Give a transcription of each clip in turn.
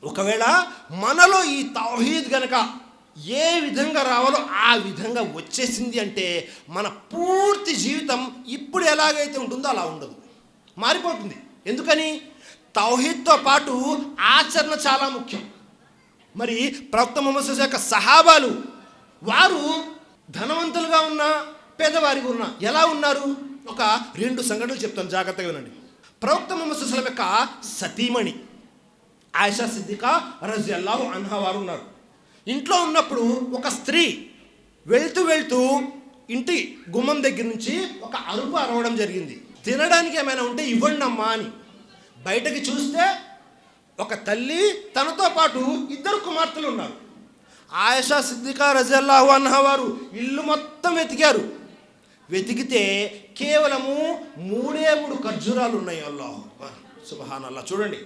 ఒకవేళ మనలో ఈ తౌహీద్ గనక ఏ విధంగా రావాలో ఆ విధంగా వచ్చేసింది అంటే మన పూర్తి జీవితం ఇప్పుడు ఎలాగైతే ఉంటుందో అలా ఉండదు, మారిపోతుంది. ఎందుకని? తౌహీద్తో పాటు ఆచరణ చాలా ముఖ్యం. మరి ప్రవక్త ముహమ్మద్ సల్లల్లాహు అలైహి వసల్లం యొక్క సహాబాలు వారు ధనవంతులుగా ఉన్నా పేదవారిగా ఉన్నా ఎలా ఉన్నారు? ఒక 2 సంఘటనలు చెప్తాను, జాగ్రత్తగా వినండి. ప్రవక్త ముహమ్మద్ సల్లల్లాహు అలైహి వసల్లం యొక్క సతీమణి ఆయిషా సిద్దికా రజియల్లాహు అన్హా వారు ఉన్నారు. ఇంట్లో ఉన్నప్పుడు ఒక స్త్రీ వెళ్తూ ఇంటి గుమ్మం దగ్గర నుంచి ఒక అరుపు అరవడం జరిగింది. తినడానికి ఏమైనా ఉంటే ఇవ్వండి అమ్మా అని. బయటకి చూస్తే ఒక తల్లి తనతో పాటు 2 కుమార్తెలు ఉన్నారు. ఆయిషా సిద్దికా రజియల్లాహు అన్హా వారు ఇల్లు మొత్తం వెతికారు. వెతికితే కేవలము 3 ఖర్జూరాలు ఉన్నాయి. అల్లాహు అక్బర్, సుబ్హానల్లాహ్. చూడండి,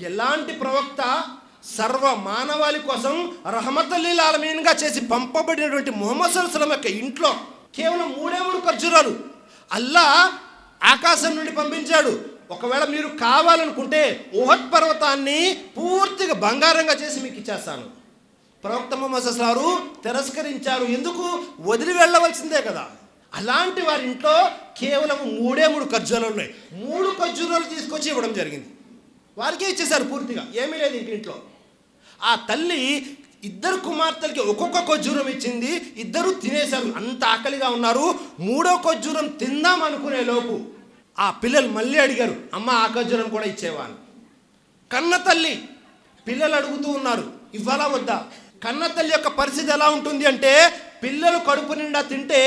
ఎలాంటి ప్రవక్త సర్వ మానవాళి కోసం రహమతుల్లిల్ ఆలమీన్గా చేసి పంపబడినటువంటి ముహమ్మద్ సల్లల్లాహు అలైహి వసల్లం యొక్క ఇంట్లో కేవలం 3 ఖర్జూరాలు అల్లాహ్ ఆకాశం నుండి పంపించాడు. ఒకవేళ మీరు కావాలనుకుంటే ఉహద్ పర్వతాన్ని పూర్తిగా బంగారంగా చేసి మీకు ఇచ్చేస్తాను. ప్రవక్త ముహమ్మద్ సల్లల్లాహు అలైహి వసల్లం తిరస్కరించారు. ఎందుకు? వదిలి వెళ్ళవలసిందే కదా. అలాంటి వారి ఇంట్లో కేవలం 3 ఖర్జూరాలు ఉన్నాయి. 3 ఖర్జూరాలు తీసుకొచ్చి ఇవ్వడం జరిగింది. వారికే ఇచ్చేశారు పూర్తిగా, ఏమీ లేదు ఇంట్లో. ఆ తల్లి 2 కుమార్తెలకి ఒక్కొక్క ఖర్జూరం ఇచ్చింది. 2 తినేశారు, అంత ఆకలిగా ఉన్నారు. 3వ ఖర్జూరం తిందాం అనుకునే లోపు ఆ పిల్లలు మళ్ళీ అడిగారు, అమ్మ ఆ ఖర్జూరం కూడా ఇచ్చేవా అని. కన్న తల్లి పిల్లలు అడుగుతూ ఉన్నారు, ఇవ్వాలా వద్దా? కన్న తల్లి యొక్క పరిస్థితి ఎలా ఉంటుంది అంటే పిల్లలు కడుపు నిండా తింటే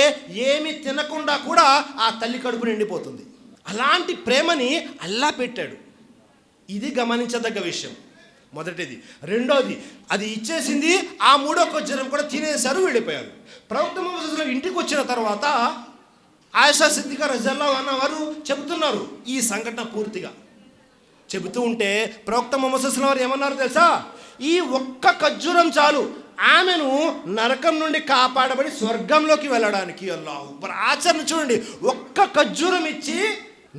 ఏమి తినకుండా కూడా ఆ తల్లి కడుపు నిండిపోతుంది. అలాంటి ప్రేమని అల్లాహ్ పెట్టాడు. ఇది గమనించదగ్గ విషయం, మొదటిది. రెండోది, అది ఇచ్చేసింది. ఆ 3వ ఖర్జూరం కూడా తినేశారు, వెళ్ళిపోయారు. ప్రవక్త ముహమ్మద్ సల్లల్లాహు అలైహి వసల్లం ఇంటికి వచ్చిన తర్వాత ఆయిషా సిద్దికా రజియల్లాహు అన్హా వారు చెబుతున్నారు ఈ సంఘటన పూర్తిగా. చెబుతూ ఉంటే ప్రవక్త ముహమ్మద్ సల్లల్లాహు అలైహి వసల్లం వారు ఏమన్నారు తెలుసా? ఈ ఒక్క ఖర్జూరం చాలు ఆమెను నరకం నుండి కాపాడబడి స్వర్గంలోకి వెళ్ళడానికి. అల్లాహు అక్బర్, ఆచరణ చూడండి. ఒక్క ఖర్జూరం ఇచ్చి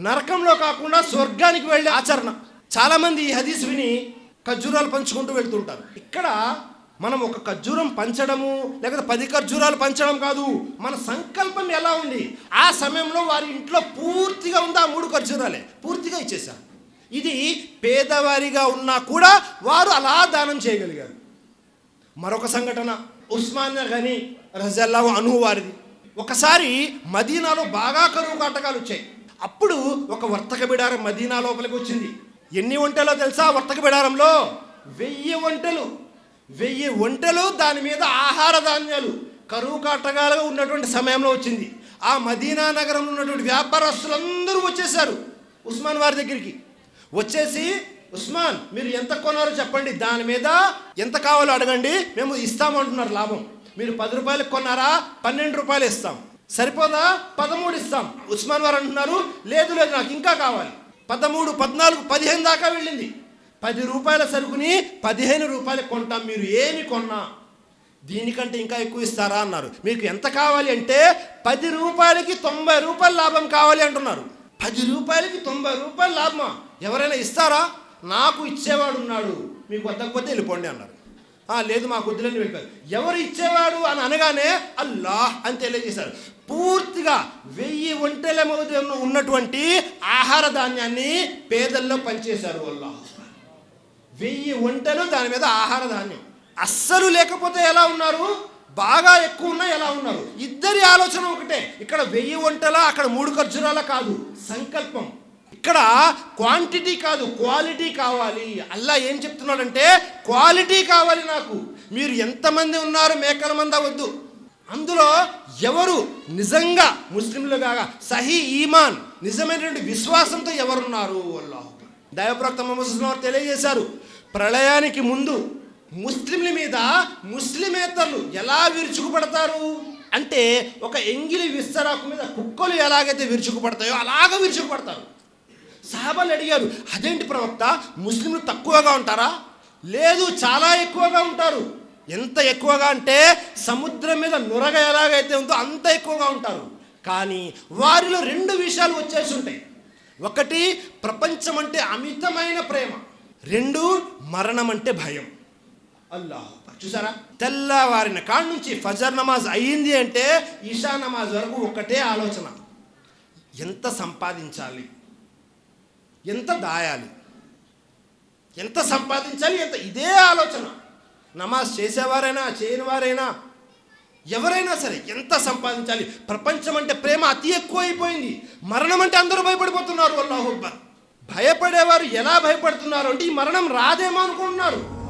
నరకంలో కాకుండా స్వర్గానికి వెళ్ళే ఆచరణ. చాలామంది ఈ హదీస్ విని ఖర్జూరాలు పంచుకుంటూ వెళ్తుంటారు. ఇక్కడ మనం ఒక ఖర్జూరం పంచడము లేకపోతే 10 ఖర్జూరాలు పంచడం కాదు, మన సంకల్పం ఎలా ఉంది. ఆ సమయంలో వారి ఇంట్లో పూర్తిగా ఉంది ఆ 3 ఖర్జూరాలే, పూర్తిగా ఇచ్చేశారు. ఇది పేదవారిగా ఉన్నా కూడా వారు అలా దానం చేయగలిగారు. మరొక సంఘటన ఉస్మాన్ గని రజియల్లాహు అన్హు వారిది. ఒకసారి మదీనాలో బాగా కరువు కాటకాలు వచ్చాయి. అప్పుడు ఒక వర్తక బిడారం మదీనా లోపలికి వచ్చింది. ఎన్ని ఒంటెలో తెలుసా? వర్తక బిడారంలో 1000 ఒంటెలు. 1000 ఒంటెలు, దాని మీద ఆహార ధాన్యాలు. కరువు కాటకాలుగా ఉన్నటువంటి సమయంలో వచ్చింది. ఆ మదీనా నగరంలో ఉన్నటువంటి వ్యాపారస్తులందరూ వచ్చేసారు ఉస్మాన్ వారి దగ్గరికి. వచ్చేసి, ఉస్మాన్ మీరు ఎంత కొన్నారో చెప్పండి, దాని మీద ఎంత కావాలో అడగండి, మేము ఇస్తామంటున్నారు లాభం. మీరు 10 రూపాయలకు కొన్నారా, 12 రూపాయలు ఇస్తాం. సరిపోదా? 13 ఇస్తాం. ఉస్మాన్ వారు అంటున్నారు, లేదు నాకు ఇంకా కావాలి. 13, 14, 15 దాకా వెళ్ళింది. 10 రూపాయల సరుకుని 15 రూపాయలకు కొంటాం, మీరు ఏమి కొన్నా దీనికంటే ఇంకా ఎక్కువ ఇస్తారా అన్నారు. మీకు ఎంత కావాలి అంటే 10 రూపాయలకి 90 రూపాయలు లాభం కావాలి అంటున్నారు. 10 రూపాయలకి 90 రూపాయలు లాభమా? ఎవరైనా ఇస్తారా? నాకు ఇచ్చేవాడు ఉన్నాడు, మీకు వద్దకపోతే వెళ్ళిపోండి అన్నారు. లేదు మాకు వద్దులని వెళ్ళిపోయారు. ఎవరు ఇచ్చేవాడు అని అనగానే అల్లాహ్ అని తెలియజేశారు. పూర్తిగా 1000 ఒంటెల మీద ఉన్నటువంటి ఆహార ధాన్యాన్ని పేదల్లో పనిచేశారు. అల్లాహ్, 1000 ఒంటెలు, దాని మీద ఆహార ధాన్యం. అస్సలు లేకపోతే ఎలా ఉన్నారు, బాగా ఎక్కువ ఉన్నా ఎలా ఉన్నారు. ఇద్దరి ఆలోచన ఒకటే. ఇక్కడ 1000 ఒంటెల, అక్కడ 3 ఖర్జూరాల కాదు, సంకల్పం. ఇక్కడ క్వాంటిటీ కాదు, క్వాలిటీ కావాలి. అల్లాహ్ ఏం చెప్తున్నాడంటే క్వాలిటీ కావాలి నాకు. మీరు ఎంతమంది ఉన్నారు, మేకల మంద వద్దు. అందులో ఎవరు నిజంగా ముస్లింలుగా సహీ ఈమాన్, నిజమైనటువంటి విశ్వాసంతో ఎవరున్నారు. అల్లాహ్ దైవప్రవక్త ముహమ్మద్ సల్లల్లాహు అలైహి వసల్లం తెలియజేశారు, ప్రళయానికి ముందు ముస్లింల మీద ముస్లిమేతరులు ఎలా విరుచుకుపడతారు అంటే ఒక ఎంగిలి విస్తరాకు మీద కుక్కలు ఎలాగైతే విరుచుకుపడతాయో అలాగ విరుచుకుపడతారు. సహాబాలు అడిగారు, అదేంటి ప్రవక్త, ముస్లింలు తక్కువగా ఉంటారా? లేదు, చాలా ఎక్కువగా ఉంటారు. ఎంత ఎక్కువగా అంటే సముద్రం మీద నురగ ఎలాగైతే ఉందో అంత ఎక్కువగా ఉంటారు. కానీ వారిలో 2 విషయాలు వచ్చేసి ఉంటాయి. ఒకటి, ప్రపంచం అంటే అమితమైన ప్రేమ. రెండు, మరణం అంటే భయం. అల్లాహ్ చూసారా, తెల్లవారిన కాడ నుంచి ఫజర్ నమాజ్ అయ్యింది అంటే ఇషా నమాజ్ వరకు ఒకటే ఆలోచన, ఎంత సంపాదించాలి, ఎంత దాయాలి, ఎంత సంపాదించాలి, ఎంత, ఇదే ఆలోచన. నమాజ్ చేసేవారైనా చేయని వారైనా ఎవరైనా సరే ఎంత సంపాదించాలి. ప్రపంచం అంటే ప్రేమ అతి ఎక్కువ అయిపోయింది. మరణం అంటే అందరూ భయపడిపోతున్నారు. అల్లాహు అక్బర్. భయపడేవారు ఎలా భయపడుతున్నారు అంటే ఈ మరణం రాదేమో అనుకుంటున్నారు.